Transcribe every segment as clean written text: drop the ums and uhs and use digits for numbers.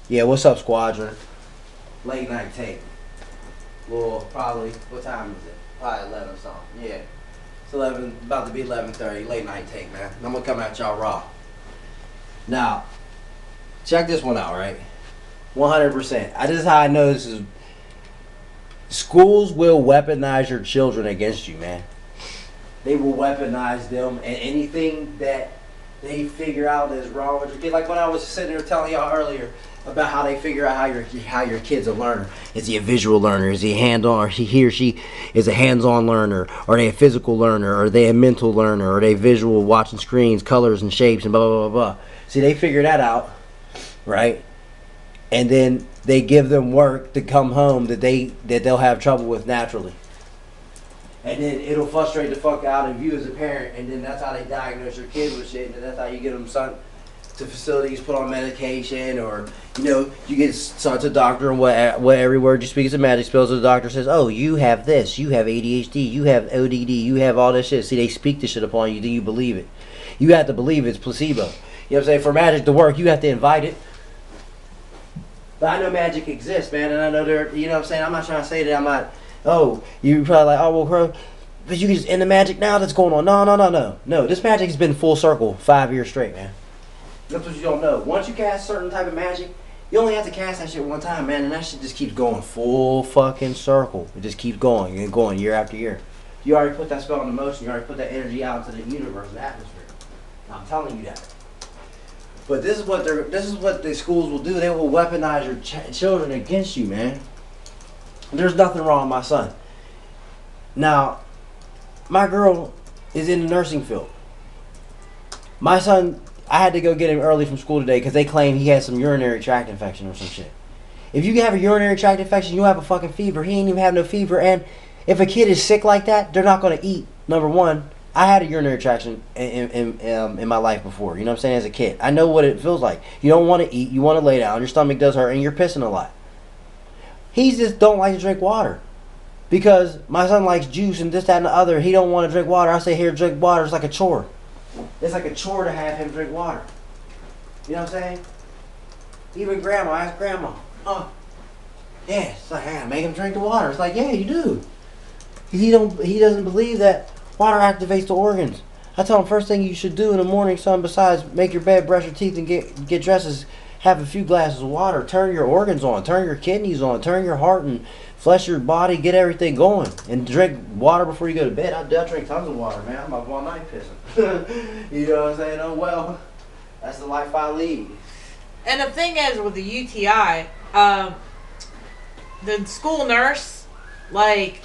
Yeah, what's up, Squadron? Late night tape. Well, probably, what time is it? Probably 11 something. Yeah. It's 11, about to be 11:30. Late night tape, man. And I'm going to come at y'all raw. Now, check this one out, right? 100%. This is how I know this is. Schools will weaponize your children against you, man. They will weaponize them, and anything that they figure out is wrong with your kid. Like when I was sitting there telling y'all earlier about how they figure out how your kid's a learner. Is he a visual learner? Is he a hand-on? Or he or she is a hands-on learner? Are they a physical learner? Are they a mental learner? Are they visual, watching screens, colors and shapes and blah blah blah blah? See, they figure that out, right? And then they give them work to come home that they'll have trouble with naturally. And then it'll frustrate the fuck out of you as a parent, and then that's how they diagnose your kid with shit, and then that's how you get them sent to facilities, put on medication, or you get sent to the doctor, and what every word you speak is a magic spell. So the doctor says, "Oh, you have this, you have ADHD, you have ODD, you have all this shit." See, they speak this shit upon you, then you believe it. You have to believe it's placebo. You know what I'm saying? For magic to work, you have to invite it. But I know magic exists, man, and I know you know what I'm saying? I'm not trying to say that I'm not. Oh, you probably like, oh, well, bro, but you just in the magic now that's going on. No. This magic has been full circle 5 years straight, man. That's what you don't know. Once you cast certain type of magic, you only have to cast that shit one time, man, and that shit just keeps going full fucking circle. It just keeps going and going year after year. You already put that spell into motion. You already put that energy out into the universe and atmosphere. I'm telling you that. But this is what the schools will do. They will weaponize your children against you, man. There's nothing wrong with my son. Now, my girl is in the nursing field. My son, I had to go get him early from school today because they claim he has some urinary tract infection or some shit. If you have a urinary tract infection, you have a fucking fever. He ain't even have no fever. And if a kid is sick like that, they're not going to eat. Number one, I had a urinary tract in my life before. You know what I'm saying? As a kid, I know what it feels like. You don't want to eat. You want to lay down. Your stomach does hurt, and you're pissing a lot. He just don't like to drink water. Because my son likes juice and this, that, and the other. He don't want to drink water. I say, here, drink water. It's like a chore. It's like a chore to have him drink water. You know what I'm saying? Even grandma, ask grandma. Oh, yeah. It's like, I gotta make him drink the water. It's like, yeah, you do. He doesn't believe that water activates the organs. I tell him first thing you should do in the morning, son, besides make your bed, brush your teeth, and get dressed is have a few glasses of water. Turn your organs on. Turn your kidneys on. Turn your heart and flesh your body. Get everything going. And drink water before you go to bed. I drink tons of water, man. I'm up all night pissing. You know what I'm saying? Oh, well, that's the life I lead. And the thing is, with the UTI, the school nurse, like,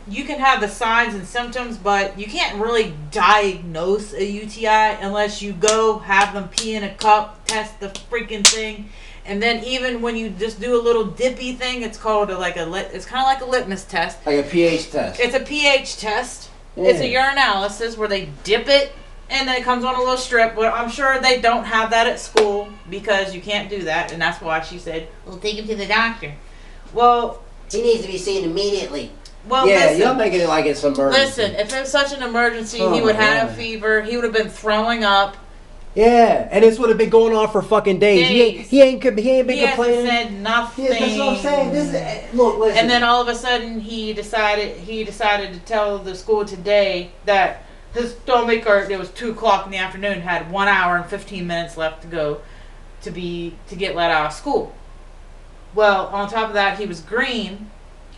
you can have the signs and symptoms, but you can't really diagnose a UTI unless you go have them pee in a cup, test the freaking thing, and then even when you just do a little dippy thing, it's called it's kind of like a litmus test. Like a pH test. It's a pH test. Yeah. It's a urinalysis where they dip it and then it comes on a little strip. But I'm sure they don't have that at school because you can't do that, and that's why she said, "We'll take him to the doctor." Well, he needs to be seen immediately. Well, yeah, listen, you're making it like it's an emergency. Listen, if it was such an emergency, he would have a fever. He would have been throwing up. Yeah, and this would have been going on for fucking days. He ain't been complaining. He hasn't said nothing. Yeah, that's what I'm saying. Look, listen. And then all of a sudden, he decided to tell the school today that his stomach hurt. It was 2:00 in the afternoon. Had 1 hour and 15 minutes left to go to get let out of school. Well, on top of that, he was green.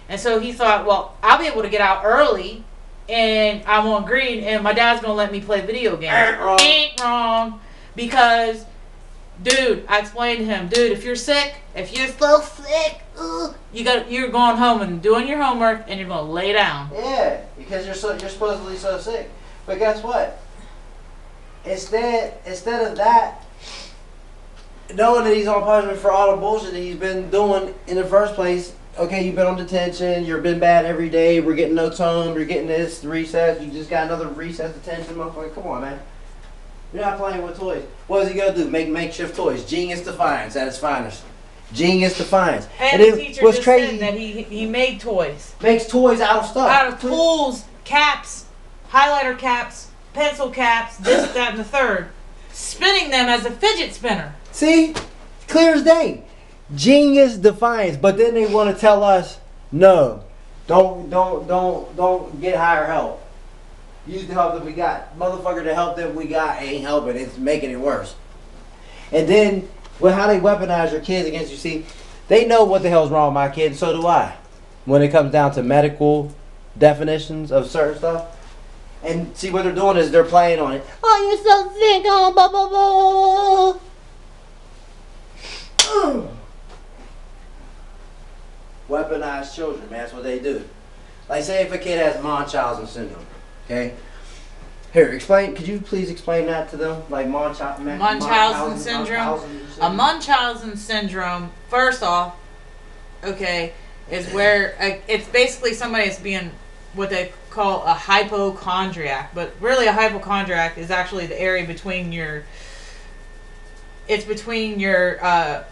And so he thought, well, I'll be able to get out early, and I'm on green, and my dad's going to let me play video games. Ain't wrong. Because, dude, I explained to him, dude, if you're sick, if you're so sick, you're going home and doing your homework, and you're going to lay down. Yeah, because you're supposedly so sick. But guess what? Instead of that, knowing that he's on punishment for all the bullshit that he's been doing in the first place. Okay, you've been on detention, you've been bad every day, we're getting notes home, you're getting this recess, you just got another recess detention, motherfucker. Come on, man. You're not playing with toys. What is he going to do? Make makeshift toys. Genius defiance at its finest. Genius defiance. And the teacher just said that he made toys. Makes toys out of stuff. Out of tools, caps, highlighter caps, pencil caps, this, that, and the third. spinning them as a fidget spinner. See? Clear as day. Genius defiance. But then they want to tell us, no, don't get higher help. Use the help that we got. Motherfucker, the help that we got ain't helping. It's making it worse. And then, with how they weaponize your kids against you, see, they know what the hell's wrong with my kids, so do I. When it comes down to medical definitions of certain stuff. And see, what they're doing is they're playing on it. Oh, you're so sick, oh, blah, blah, blah. Weaponized children, man. That's what they do. Like, say if a kid has Munchausen syndrome, okay? Here, explain. Could you please explain that to them? Like Munchausen syndrome. A Munchausen syndrome, first off, okay, is where it's basically somebody that's being what they call a hypochondriac. But really, a hypochondriac is actually the area between your. It's between your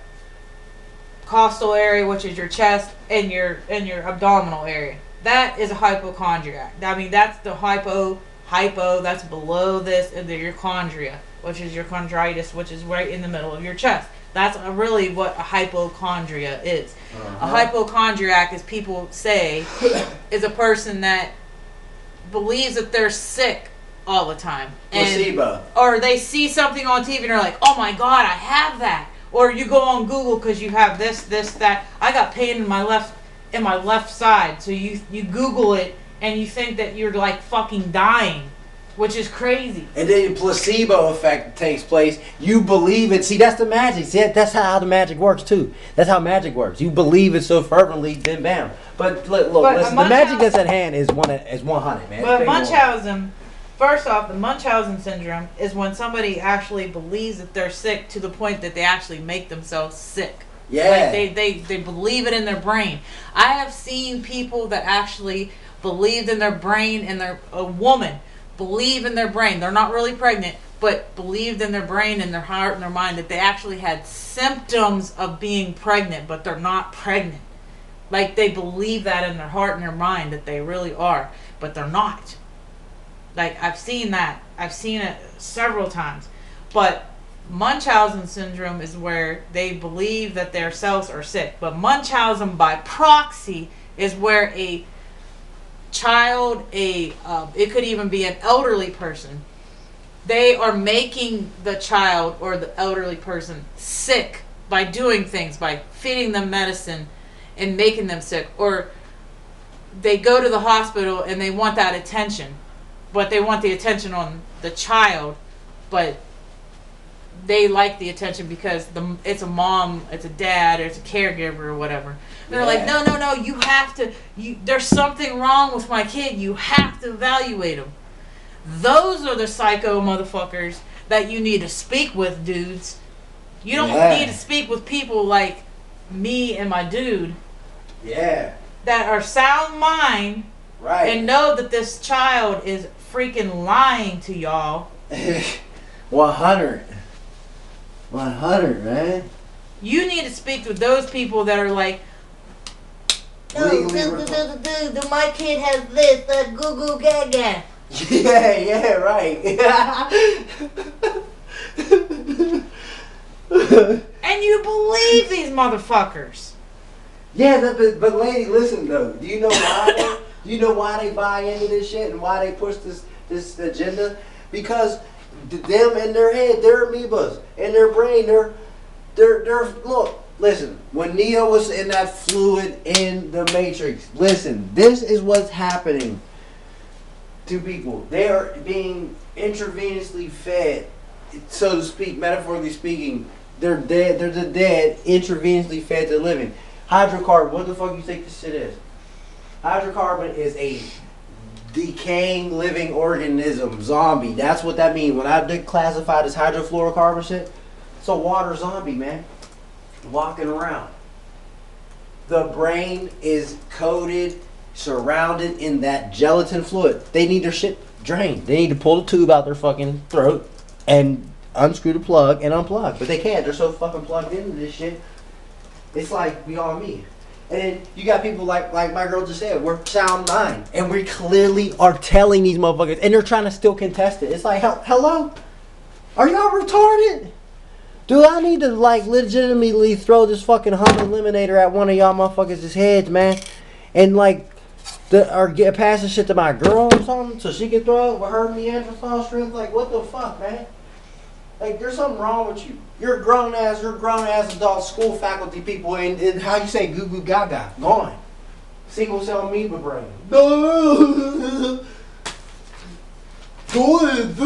costal area, which is your chest, and your abdominal area. That is a hypochondriac. I mean, that's the hypo, that's below this, and then your chondria, which is your chondritis, which is right in the middle of your chest. That's really what a hypochondria is. A hypochondriac, as people say, is a person that believes that they're sick all the time. Placebo. Or they see something on TV and they're like, oh my God, I have that. Or you go on Google because you have this, that. I got pain in my left side. So you Google it and you think that you're like fucking dying, which is crazy. And then the placebo effect takes place. You believe it. See, that's the magic. See, that's how the magic works too. That's how magic works. You believe it so fervently, then bam. But look, listen, the magic that's at hand is 100, man. But Munchausen, first off, the Munchausen syndrome is when somebody actually believes that they're sick to the point that they actually make themselves sick. Yeah. Like they believe it in their brain. I have seen people that actually believed in their brain, and a woman believe in their brain. They're not really pregnant, but believed in their brain and their heart and their mind that they actually had symptoms of being pregnant, but they're not pregnant. Like they believe that in their heart and their mind that they really are, but they're not. Like I've seen that. I've seen it several times. But Munchausen syndrome is where they believe that their cells are sick. But Munchausen by proxy is where a child, it could even be an elderly person, they are making the child or the elderly person sick by doing things, by feeding them medicine and making them sick. Or they go to the hospital and they want that attention, but they want the attention on the child, but they like the attention because it's a mom, it's a dad, or it's a caregiver or whatever. They're like, no, you have to, there's something wrong with my kid. You have to evaluate him. Those are the psycho motherfuckers that you need to speak with, dudes. You don't need to speak with people like me and my dude. Yeah. That are sound mind. Right. And know that this child is freaking lying to y'all. 100, man. You need to speak with those people that are like, no, my kid has this, goo goo gaga. Yeah, right. And you believe these motherfuckers. Yeah, but lady, listen though. Do you know why? Do you know why they buy into this shit and why they push this agenda? Because them in their head, they're amoebas. In their brain, they're look. Listen, when Neo was in that fluid in the Matrix, listen, this is what's happening to people. They are being intravenously fed, so to speak, metaphorically speaking. They're dead. They're the dead, intravenously fed to the living. Hydrocarbon, what the fuck you think this shit is? Hydrocarbon is a decaying living organism, zombie. That's what that means. When I classified as hydrofluorocarbon shit, it's a water zombie, man. Walking around. The brain is coated, surrounded in that gelatin fluid. They need their shit drained. They need to pull the tube out their fucking throat and unscrew the plug and unplug. But they can't. They're so fucking plugged into this shit. It's like beyond me. And then you got people like my girl just said, we're sound mind. And we clearly are telling these motherfuckers, and they're trying to still contest it. It's like, hello? Are y'all retarded? Do I need to like legitimately throw this fucking hum eliminator at one of y'all motherfuckers' heads, man? And like, or get pass this shit to my girl or something so she can throw it with her Neanderthal strength? Like, what the fuck, man? Like, there's something wrong with you. You're grown ass adult school faculty people, and how you say goo goo gaga, gone. Single cell amoeba brain. No. Go ahead,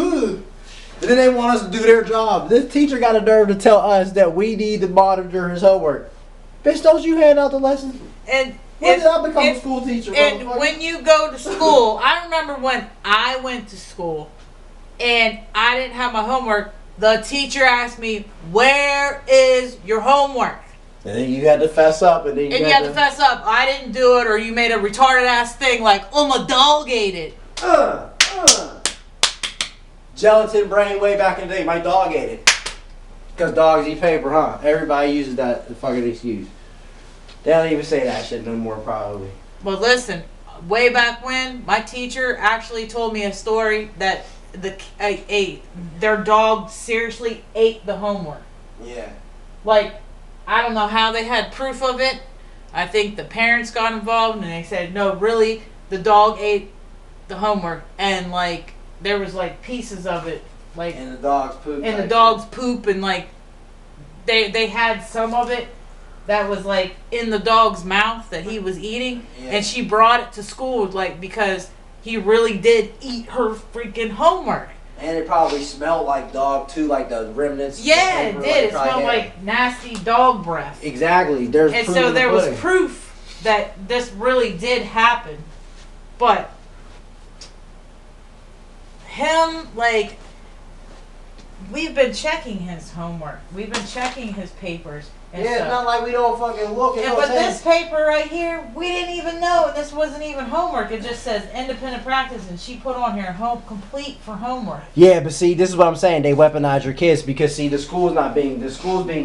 and then they want us to do their job. This teacher got a nerve to tell us that we need to monitor his homework. Bitch, don't you hand out the lessons? And when did I become a school teacher? And when you go to school, I remember when I went to school and I didn't have my homework, the teacher asked me, "Where is your homework?" And then you had to fess up. And then you had to fess up. I didn't do it, or you made a retarded ass thing like, "Oh, my dog ate it." Gelatin brain way back in the day. My dog ate it. Because dogs eat paper, huh? Everybody uses that fucking excuse. They don't even say that shit no more, probably. But listen, way back when, my teacher actually told me a story that their dog seriously ate the homework. Yeah. Like, I don't know how they had proof of it. I think the parents got involved and they said, no, really, the dog ate the homework. And, like, there was, like, pieces of it. Like, and the dog's poop. And the dog's poop. And, like, they had some of it that was, like, in the dog's mouth that he was eating. Yeah. And she brought it to school, like, because he really did eat her freaking homework. And it probably smelled like dog too, like the remnants. Yeah, it did. It smelled like nasty dog breath. Exactly. There's and so there was proof that this really did happen. But him, like, we've been checking his homework. We've been checking his papers. And yeah, it's not like we don't fucking look. And but this paper right here, we didn't even know. And this wasn't even homework. It just says independent practice, and she put on here home complete for homework. Yeah, but see, this is what I'm saying. They weaponize your kids because see, the school's being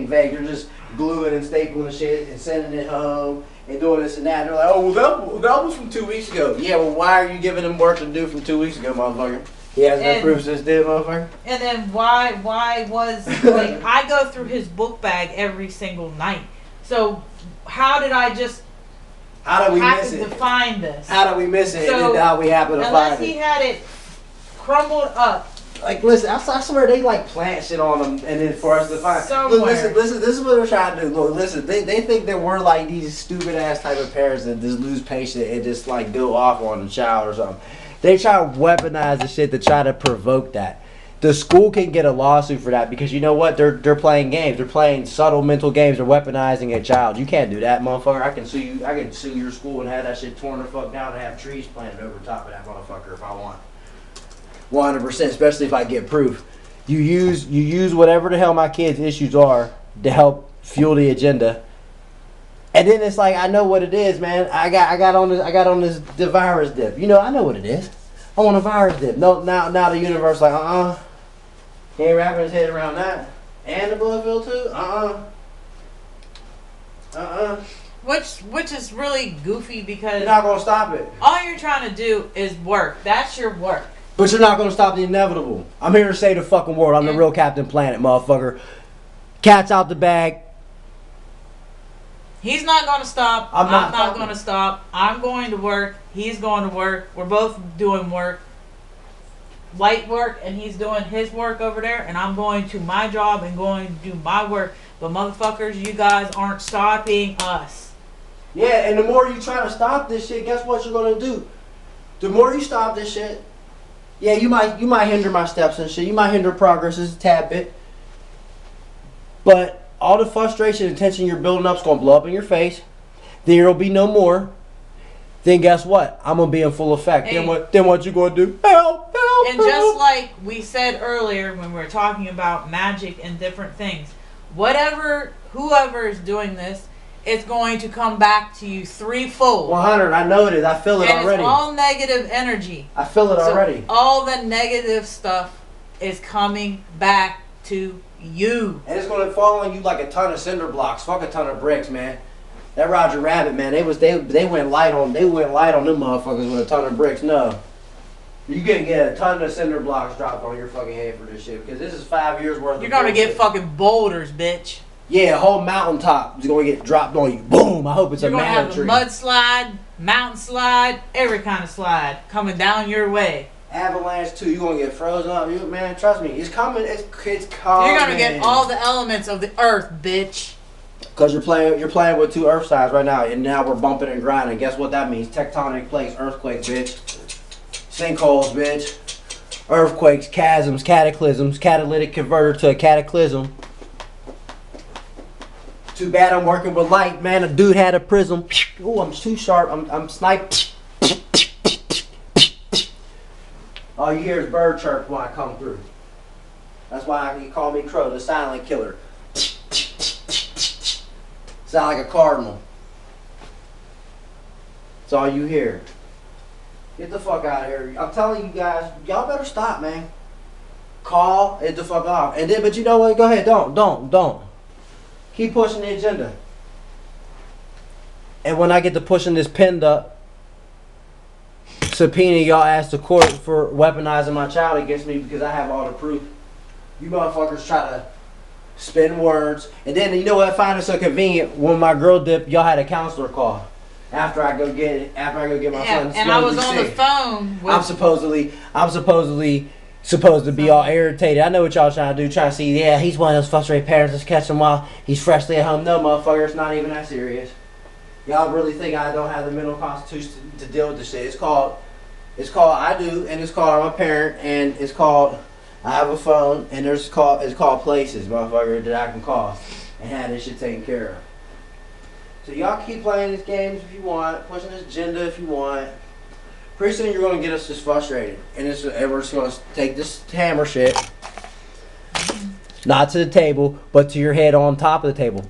vague. They're just gluing and stapling shit and sending it home and doing this and that. And they're like, oh, well, that was from 2 weeks ago. Yeah, well, why are you giving them work to do from 2 weeks ago, motherfucker? He has no proof since then, motherfucker. And then why was, like, I go through his book bag every single night. So how did I just miss it? To find this? How did we miss it? So, and then how we happen to find it? Unless he had it crumbled up. Like, listen, I swear they like plant shit on them and then for us to find. Look, listen, this is what they're trying to do. Look, listen, they think that we're like these stupid ass type of parents that just lose patience and just like go off on the child or something. They try to weaponize the shit to try to provoke that. The school can get a lawsuit for that because you know what? They're playing games. They're playing subtle mental games. They're weaponizing a child. You can't do that, motherfucker. I can sue you. I can sue your school and have that shit torn the fuck down and have trees planted over top of that motherfucker if I want. 100%, especially if I get proof. You use whatever the hell my kids' issues are to help fuel the agenda. And then it's like I know what it is, man. I got on the virus dip. You know, I know what it is. I want a virus dip. No, now the universe like he ain't wrapping his head around that. And the blood pill too. Which is really goofy because you're not gonna stop it. All you're trying to do is work. That's your work. But you're not gonna stop the inevitable. I'm here to save the fucking world. I'm the real Captain Planet, motherfucker. Cat's out the bag. He's not going to stop. I'm not going to stop. I'm going to work. He's going to work. We're both doing work. Light work, and he's doing his work over there, and I'm going to my job and going to do my work. But motherfuckers, you guys aren't stopping us. Yeah, and the more you try to stop this shit, guess what you're going to do? The more you stop this shit, yeah, you might hinder my steps and shit. You might hinder progress a tad bit. But all the frustration and tension you're building up is going to blow up in your face. Then there'll be no more. Then guess what? I'm going to be in full effect. Hey. Then what you going to do? Help! And just like we said earlier when we were talking about magic and different things, whoever is doing this, it's going to come back to you threefold. 100. I know it is. I feel it already. It's all negative energy. I feel it already. All the negative stuff is coming back to you. And it's going to fall on you like a ton of cinder blocks. Fuck a ton of bricks, man. That Roger Rabbit, man, they went light on them motherfuckers with a ton of bricks. No. You can get a ton of cinder blocks dropped on your fucking head for this shit because this is 5 years worth. You're gonna get fucking boulders, bitch. Yeah, a whole mountaintop is gonna get dropped on you. Boom! I hope it's You're a gonna have manna tree. a mudslide, mountain slide, every kind of slide coming down your way. Avalanche too. You're gonna get frozen up. You, man, trust me, it's coming. It's coming. You're gonna get all the elements of the earth, bitch. Cause you're playing with two earth sides right now, and now we're bumping and grinding. Guess what that means? Tectonic plates, earthquakes, bitch. Sinkholes, bitch. Earthquakes, chasms, cataclysms, catalytic converter to a cataclysm. Too bad I'm working with light, man. A dude had a prism. Ooh, I'm too sharp. I'm sniped. All you hear is bird chirp when I come through. That's why you call me Crow, the silent killer. Sound like a cardinal. That's all you hear. Get the fuck out of here. I'm telling you guys, y'all better stop, man. Call it the fuck off. And then, but you know what? Go ahead. Don't. Keep pushing the agenda. And when I get to pushing this pinned up subpoena, y'all ask the court for weaponizing my child against me because I have all the proof. You motherfuckers try to spin words. And then, you know what I find it so convenient? When my girl dip, y'all had a counselor call. After I go get my son. And I was on the phone with... I'm supposedly supposed to be all irritated. I know what y'all trying to do. Trying to see, yeah, he's one of those frustrated parents that's catching him while he's freshly at home. No, motherfucker, it's not even that serious. Y'all really think I don't have the mental constitution to deal with this shit. It's called I do, and it's called I'm a parent, and it's called I have a phone, and it's called places, motherfucker, that I can call and have this shit taken care of. So y'all keep playing these games if you want, pushing this agenda if you want. Pretty soon you're gonna get us just frustrated, and we're just gonna take this hammer shit, not to the table, but to your head on top of the table.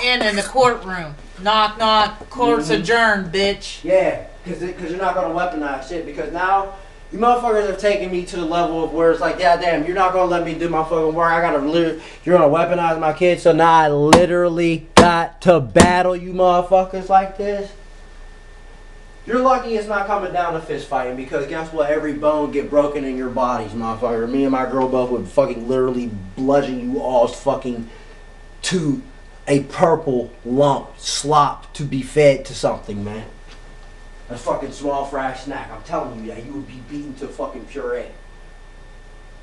And in the courtroom. Knock, knock, court's adjourned, bitch. Yeah, because you're not going to weaponize shit. Because now, you motherfuckers have taken me to the level of where it's like, yeah, damn, you're not going to let me do my fucking work. You're going to weaponize my kids. So now I literally got to battle you motherfuckers like this. You're lucky it's not coming down to fist fighting. Because guess what? Every bone get broken in your bodies, motherfucker. Me and my girl both would fucking literally bludgeon you all fucking to a purple lump slop to be fed to something, man. A fucking small fry snack. I'm telling you that you would be beaten to fucking puree.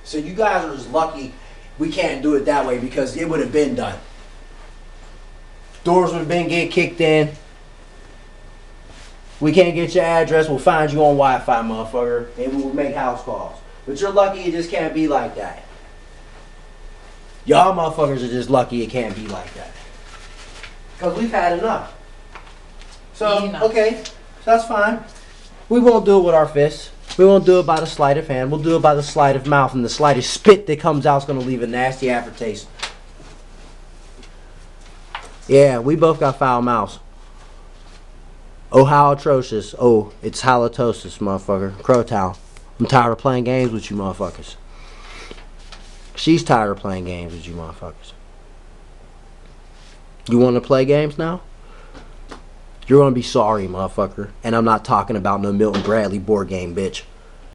So you guys are just lucky we can't do it that way because it would have been done. Doors would have been get kicked in. We can't get your address. We'll find you on Wi-Fi, motherfucker, and we'll make house calls. But you're lucky it just can't be like that. Y'all motherfuckers are just lucky it can't be like that. Because we've had enough. So, okay, so that's fine. We won't do it with our fists. We won't do it by the sleight of hand. We'll do it by the sleight of mouth. And the slightest spit that comes out is going to leave a nasty aftertaste. Yeah, we both got foul mouths. Oh, how atrocious. Oh, it's halitosis, motherfucker. Crowtown. I'm tired of playing games with you motherfuckers. She's tired of playing games with you motherfuckers. You want to play games now? You're going to be sorry, motherfucker. And I'm not talking about no Milton Bradley board game, bitch.